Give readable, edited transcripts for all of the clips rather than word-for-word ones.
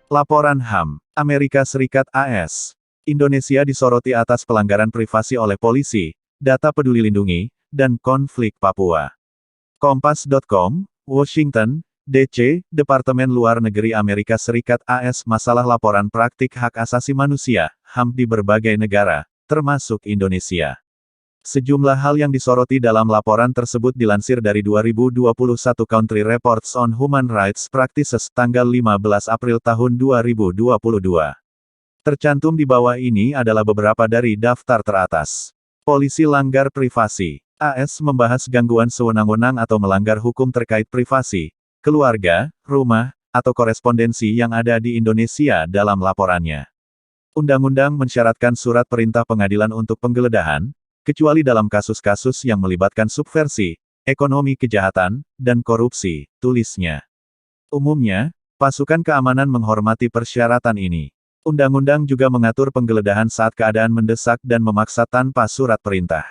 Laporan HAM, Amerika Serikat AS. Indonesia disoroti atas pelanggaran privasi oleh polisi, data peduli lindungi, dan konflik Papua. Kompas.com, Washington, D.C., Departemen Luar Negeri Amerika Serikat AS masalah laporan praktik hak asasi manusia, HAM di berbagai negara, termasuk Indonesia. Sejumlah hal yang disoroti dalam laporan tersebut dilansir dari 2021 Country Reports on Human Rights Practices tanggal 15 April tahun 2022. Tercantum di bawah ini adalah beberapa dari daftar teratas. Polisi langgar privasi. AS membahas gangguan sewenang-wenang atau melanggar hukum terkait privasi, keluarga, rumah, atau korespondensi yang ada di Indonesia dalam laporannya. Undang-undang mensyaratkan surat perintah pengadilan untuk penggeledahan, kecuali dalam kasus-kasus yang melibatkan subversi, ekonomi kejahatan, dan korupsi, tulisnya. Umumnya, pasukan keamanan menghormati persyaratan ini. Undang-undang juga mengatur penggeledahan saat keadaan mendesak dan memaksa tanpa surat perintah.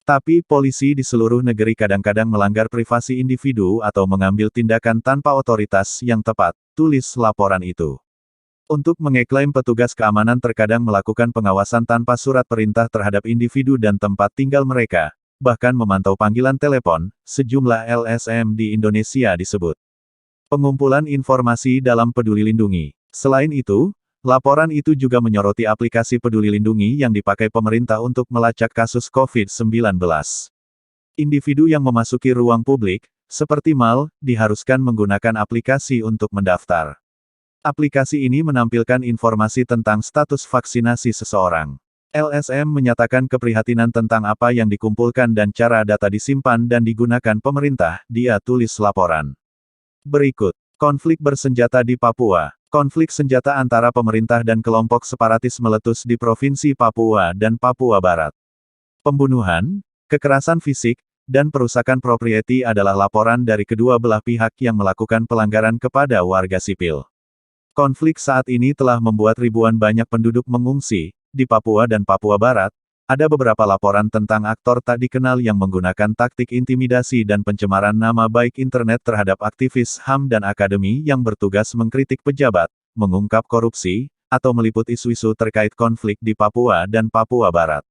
Tapi polisi di seluruh negeri kadang-kadang melanggar privasi individu atau mengambil tindakan tanpa otoritas yang tepat, tulis laporan itu. Untuk mengeklaim petugas keamanan terkadang melakukan pengawasan tanpa surat perintah terhadap individu dan tempat tinggal mereka, bahkan memantau panggilan telepon, sejumlah LSM di Indonesia disebut. Pengumpulan informasi dalam Peduli Lindungi. Selain itu, laporan itu juga menyoroti aplikasi Peduli Lindungi yang dipakai pemerintah untuk melacak kasus COVID-19. Individu yang memasuki ruang publik, seperti mal, diharuskan menggunakan aplikasi untuk mendaftar. Aplikasi ini menampilkan informasi tentang status vaksinasi seseorang. LSM menyatakan keprihatinan tentang apa yang dikumpulkan dan cara data disimpan dan digunakan pemerintah, dia tulis laporan. Berikut, konflik bersenjata di Papua. Konflik senjata antara pemerintah dan kelompok separatis meletus di Provinsi Papua dan Papua Barat. Pembunuhan, kekerasan fisik, dan perusakan properti adalah laporan dari kedua belah pihak yang melakukan pelanggaran kepada warga sipil. Konflik saat ini telah membuat ribuan banyak penduduk mengungsi. Di Papua dan Papua Barat, ada beberapa laporan tentang aktor tak dikenal yang menggunakan taktik intimidasi dan pencemaran nama baik internet terhadap aktivis HAM dan akademi yang bertugas mengkritik pejabat, mengungkap korupsi, atau meliput isu-isu terkait konflik di Papua dan Papua Barat.